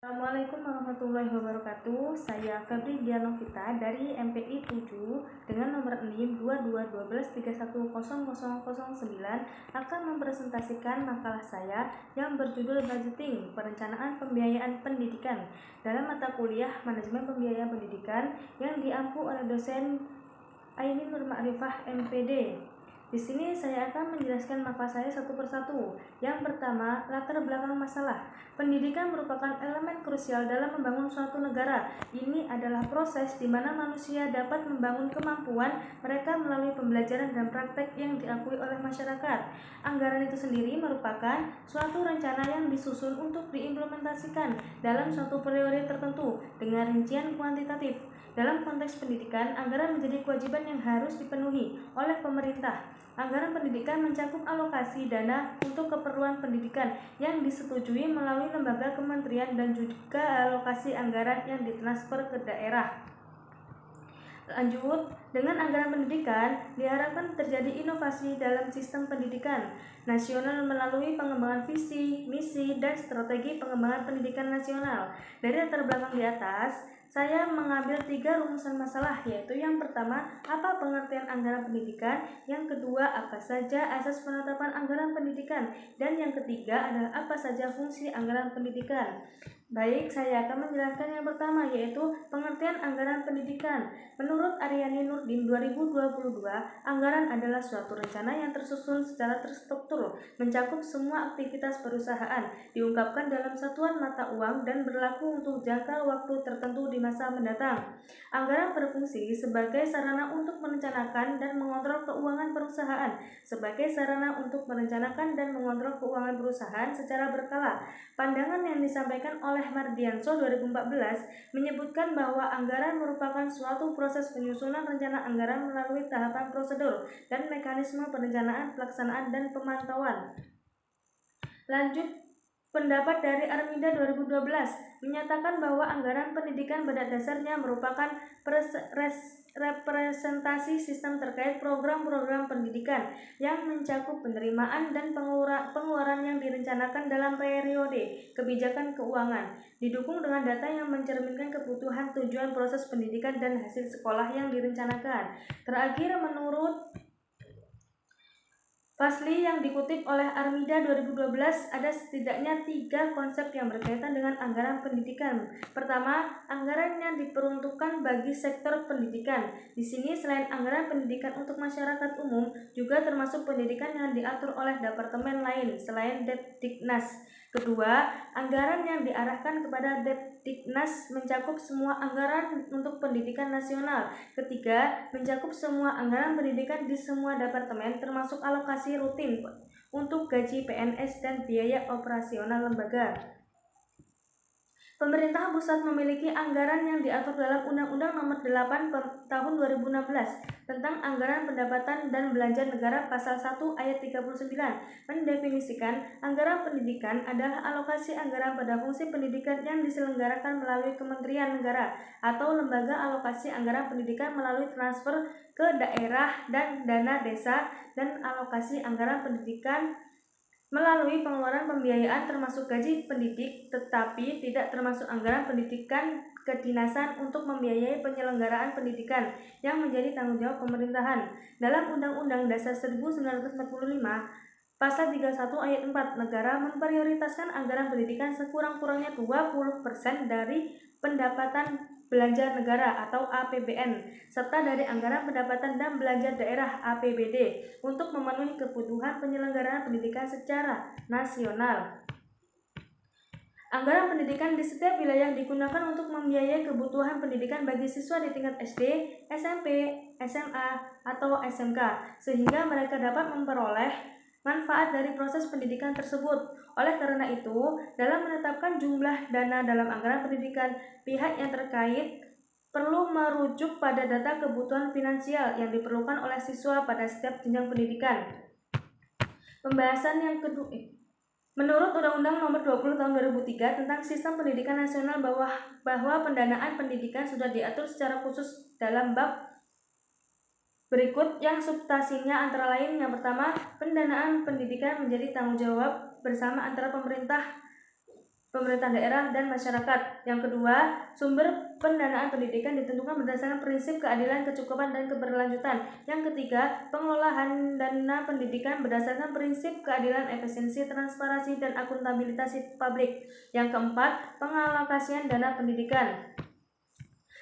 Assalamualaikum warahmatullahi wabarakatuh. Saya Febri Dianovita dari MPI 7 dengan nomor NIM 2212310009 akan mempresentasikan makalah saya yang berjudul Budgeting Perencanaan Pembiayaan Pendidikan dalam mata kuliah Manajemen Pembiayaan Pendidikan yang diampu oleh dosen Aini Nur Ma'rifah MPD. Di sini saya akan menjelaskan makalah saya satu persatu. Yang pertama, latar belakang masalah. Pendidikan merupakan elemen krusial dalam membangun suatu negara. Ini adalah proses di mana manusia dapat membangun kemampuan mereka melalui pembelajaran dan praktek yang diakui oleh masyarakat. Anggaran itu sendiri merupakan suatu rencana yang disusun untuk diimplementasikan dalam suatu periode tertentu dengan rincian kuantitatif. Dalam konteks pendidikan, anggaran menjadi kewajiban yang harus dipenuhi oleh pemerintah. Anggaran pendidikan mencakup alokasi dana untuk keperluan pendidikan yang disetujui melalui lembaga kementerian dan juga alokasi anggaran yang ditransfer ke daerah. Lanjut, dengan anggaran pendidikan diharapkan terjadi inovasi dalam sistem pendidikan nasional melalui pengembangan visi, misi, dan strategi pengembangan pendidikan nasional. Dari latar belakang di atas, saya mengambil 3 rumusan masalah, yaitu yang pertama, apa pengertian anggaran pendidikan, yang kedua, apa saja asas penetapan anggaran pendidikan, dan yang ketiga adalah apa saja fungsi anggaran pendidikan. Baik, saya akan menjelaskan yang pertama, yaitu pengertian anggaran pendidikan. Menurut Aryani Nurdin 2022, anggaran adalah suatu rencana yang tersusun secara terstruktur, mencakup semua aktivitas perusahaan, diungkapkan dalam satuan mata uang dan berlaku untuk jangka waktu tertentu di masa mendatang. Anggaran berfungsi sebagai sarana untuk merencanakan dan mengontrol keuangan perusahaan, sebagai sarana untuk merencanakan dan mengontrol keuangan perusahaan secara berkala. Pandangan yang disampaikan oleh Mardianso 2014 menyebutkan bahwa anggaran merupakan suatu proses penyusunan rencana anggaran melalui tahapan prosedur dan mekanisme perencanaan, pelaksanaan, dan pemantauan. Lanjut, pendapat dari Armida 2012 menyatakan bahwa anggaran pendidikan pada dasarnya merupakan representasi sistem terkait program-program pendidikan yang mencakup penerimaan dan pengeluaran yang direncanakan dalam periode kebijakan keuangan, didukung dengan data yang mencerminkan kebutuhan, tujuan, proses pendidikan, dan hasil sekolah yang direncanakan. Terakhir, menurut Fasli yang dikutip oleh Armida 2012, ada setidaknya 3 konsep yang berkaitan dengan anggaran pendidikan. Pertama, anggaran yang diperuntukkan bagi sektor pendidikan. Di sini selain anggaran pendidikan untuk masyarakat umum, juga termasuk pendidikan yang diatur oleh departemen lain selain Depdiknas. Kedua, anggaran yang diarahkan kepada Depdiknas mencakup semua anggaran untuk pendidikan nasional. Ketiga, mencakup semua anggaran pendidikan di semua departemen termasuk alokasi rutin untuk gaji PNS dan biaya operasional lembaga. Pemerintah pusat memiliki anggaran yang diatur dalam Undang-Undang Nomor 8 Tahun 2016 tentang Anggaran Pendapatan dan Belanja Negara Pasal 1 Ayat 39 mendefinisikan anggaran pendidikan adalah alokasi anggaran pada fungsi pendidikan yang diselenggarakan melalui Kementerian Negara atau lembaga alokasi anggaran pendidikan melalui transfer ke daerah dan dana desa, dan alokasi anggaran pendidikan melalui pengeluaran pembiayaan termasuk gaji pendidik, tetapi tidak termasuk anggaran pendidikan kedinasan untuk membiayai penyelenggaraan pendidikan yang menjadi tanggung jawab pemerintahan. Dalam Undang-Undang Dasar 1945, Pasal 31 ayat 4, negara memprioritaskan anggaran pendidikan sekurang-kurangnya 20% dari pendapatan belanja negara atau APBN, serta dari anggaran pendapatan dan belanja daerah APBD untuk memenuhi kebutuhan penyelenggaraan pendidikan secara nasional. Anggaran pendidikan di setiap wilayah digunakan untuk membiayai kebutuhan pendidikan bagi siswa di tingkat SD, SMP, SMA, atau SMK, sehingga mereka dapat memperoleh manfaat dari proses pendidikan tersebut. Oleh karena itu, dalam menetapkan jumlah dana dalam anggaran pendidikan, pihak yang terkait perlu merujuk pada data kebutuhan finansial yang diperlukan oleh siswa pada setiap jenjang pendidikan. Pembahasan yang kedua, menurut Undang-Undang Nomor 20 Tahun 2003 tentang Sistem Pendidikan Nasional bahwa pendanaan pendidikan sudah diatur secara khusus dalam bab berikut yang substansinya antara lain. Yang pertama, pendanaan pendidikan menjadi tanggung jawab bersama antara pemerintah pemerintah daerah, dan masyarakat. Yang kedua, sumber pendanaan pendidikan ditentukan berdasarkan prinsip keadilan, kecukupan, dan keberlanjutan. Yang ketiga, pengelolaan dana pendidikan berdasarkan prinsip keadilan, efisiensi, transparansi, dan akuntabilitas publik. Yang keempat, pengalokasian dana pendidikan.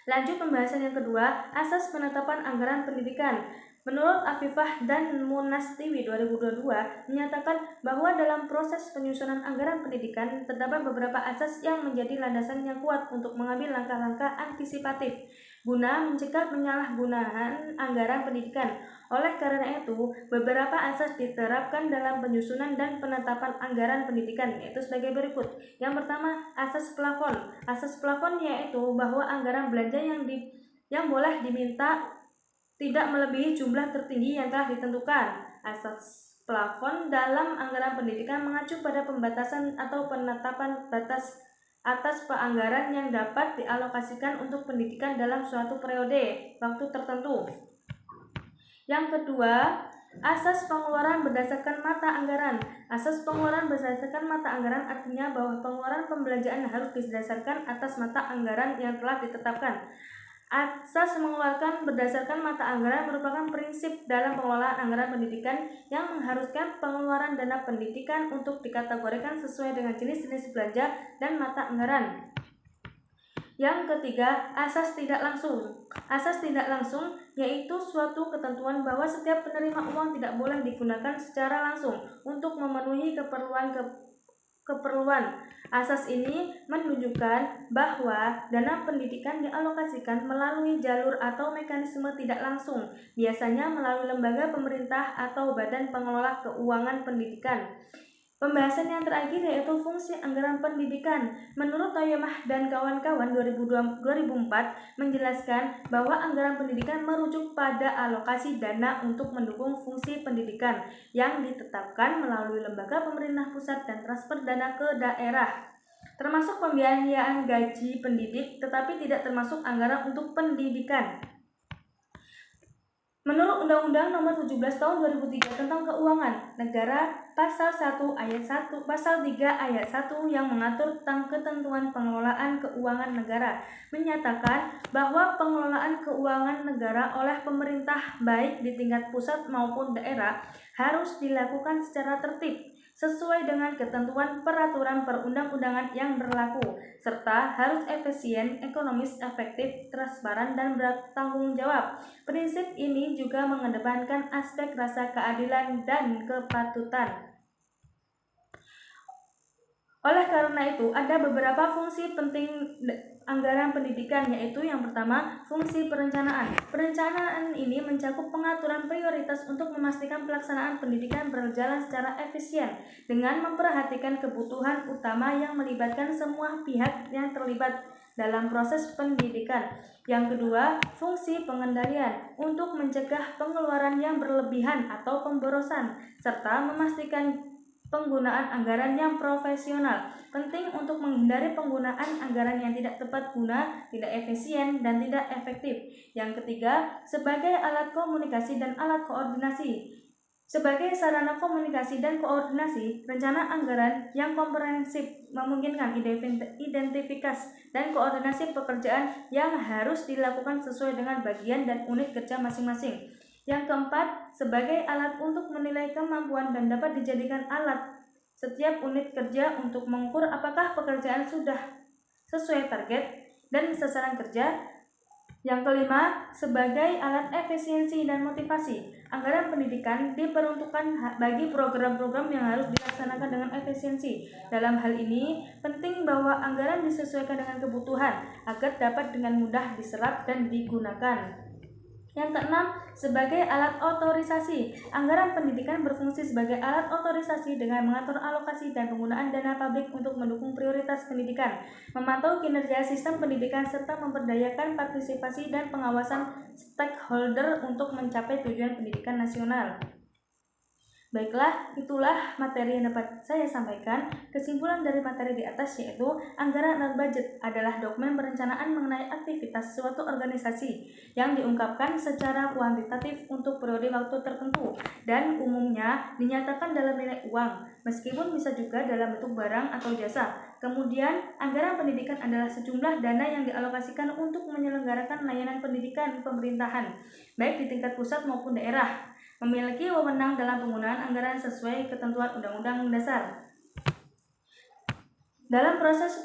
Lanjut pembahasan yang kedua, asas penetapan anggaran pendidikan. Menurut Afifah dan Munastiwi 2022 menyatakan bahwa dalam proses penyusunan anggaran pendidikan terdapat beberapa asas yang menjadi landasan yang kuat untuk mengambil langkah-langkah antisipatif guna mencegah penyalahgunaan anggaran pendidikan. Oleh karena itu, beberapa asas diterapkan dalam penyusunan dan penetapan anggaran pendidikan, yaitu sebagai berikut. Yang pertama, asas plafon. Asas plafon yaitu bahwa anggaran belanja yang boleh diminta tidak melebihi jumlah tertinggi yang telah ditentukan. Asas plafon dalam anggaran pendidikan mengacu pada pembatasan atau penetapan batas atas anggaran yang dapat dialokasikan untuk pendidikan dalam suatu periode waktu tertentu. Yang kedua, asas pengeluaran berdasarkan mata anggaran. Asas pengeluaran berdasarkan mata anggaran artinya bahwa pengeluaran pembelanjaan harus didasarkan atas mata anggaran yang telah ditetapkan. Asas mengeluarkan berdasarkan mata anggaran merupakan prinsip dalam pengelolaan anggaran pendidikan yang mengharuskan pengeluaran dana pendidikan untuk dikategorikan sesuai dengan jenis-jenis belanja dan mata anggaran. Yang ketiga, asas tidak langsung. Asas tidak langsung yaitu suatu ketentuan bahwa setiap penerima uang tidak boleh digunakan secara langsung untuk memenuhi keperluan. Asas ini menunjukkan bahwa dana pendidikan dialokasikan melalui jalur atau mekanisme tidak langsung, biasanya melalui lembaga pemerintah atau badan pengelola keuangan pendidikan. Pembahasan yang terakhir yaitu fungsi anggaran pendidikan. Menurut Toyomah dan kawan-kawan 2004 menjelaskan bahwa anggaran pendidikan merujuk pada alokasi dana untuk mendukung fungsi pendidikan yang ditetapkan melalui lembaga pemerintah pusat dan transfer dana ke daerah, termasuk pembiayaan gaji pendidik, tetapi tidak termasuk anggaran untuk pendidikan. Menurut Undang-Undang Nomor 17 Tahun 2003 tentang Keuangan Negara, Pasal 1 Ayat 1, Pasal 3 Ayat 1 yang mengatur tentang ketentuan pengelolaan keuangan negara menyatakan bahwa pengelolaan keuangan negara oleh pemerintah baik di tingkat pusat maupun daerah harus dilakukan secara tertib sesuai dengan ketentuan peraturan perundang-undangan yang berlaku, serta harus efisien, ekonomis, efektif, transparan, dan bertanggung jawab. Prinsip ini juga mengedepankan aspek rasa keadilan dan kepatutan. Oleh karena itu, ada beberapa fungsi penting anggaran pendidikan, yaitu yang pertama, fungsi perencanaan. Perencanaan ini mencakup pengaturan prioritas untuk memastikan pelaksanaan pendidikan berjalan secara efisien dengan memperhatikan kebutuhan utama yang melibatkan semua pihak yang terlibat dalam proses pendidikan. Yang kedua, fungsi pengendalian untuk mencegah pengeluaran yang berlebihan atau pemborosan serta memastikan penggunaan anggaran yang profesional. Penting untuk menghindari penggunaan anggaran yang tidak tepat guna, tidak efisien, dan tidak efektif. Yang ketiga, sebagai alat komunikasi dan alat koordinasi. Sebagai sarana komunikasi dan koordinasi, rencana anggaran yang komprehensif memungkinkan identifikasi dan koordinasi pekerjaan yang harus dilakukan sesuai dengan bagian dan unit kerja masing-masing. Yang keempat, sebagai alat untuk menilai kemampuan dan dapat dijadikan alat setiap unit kerja untuk mengukur apakah pekerjaan sudah sesuai target dan sasaran kerja. Yang kelima, sebagai alat efisiensi dan motivasi. Anggaran pendidikan diperuntukkan bagi program-program yang harus dilaksanakan dengan efisiensi. Dalam hal ini, penting bahwa anggaran disesuaikan dengan kebutuhan agar dapat dengan mudah diserap dan digunakan. Yang keenam, sebagai alat otorisasi. Anggaran pendidikan berfungsi sebagai alat otorisasi dengan mengatur alokasi dan penggunaan dana publik untuk mendukung prioritas pendidikan, memantau kinerja sistem pendidikan, serta memperdayakan partisipasi dan pengawasan stakeholder untuk mencapai tujuan pendidikan nasional. Baiklah, itulah materi yang dapat saya sampaikan. Kesimpulan dari materi di atas yaitu anggaran dan budget adalah dokumen perencanaan mengenai aktivitas suatu organisasi yang diungkapkan secara kuantitatif untuk periode waktu tertentu dan umumnya dinyatakan dalam nilai uang, meskipun bisa juga dalam bentuk barang atau jasa. Kemudian, anggaran pendidikan adalah sejumlah dana yang dialokasikan untuk menyelenggarakan layanan pendidikan pemerintahan, baik di tingkat pusat maupun daerah, memiliki wewenang dalam penggunaan anggaran sesuai ketentuan Undang-Undang Dasar. Dalam proses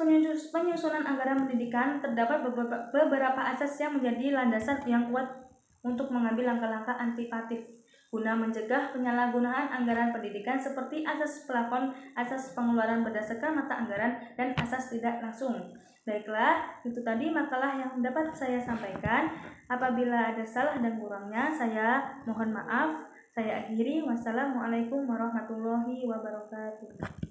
penyusunan anggaran pendidikan, terdapat beberapa asas yang menjadi landasan yang kuat untuk mengambil langkah-langkah antisipatif guna mencegah penyalahgunaan anggaran pendidikan seperti asas plafon, asas pengeluaran berdasarkan mata anggaran, dan asas tidak langsung. Baiklah, itu tadi makalah yang dapat saya sampaikan. Apabila ada salah dan kurangnya, saya mohon maaf. Saya akhiri. Wassalamualaikum warahmatullahi wabarakatuh.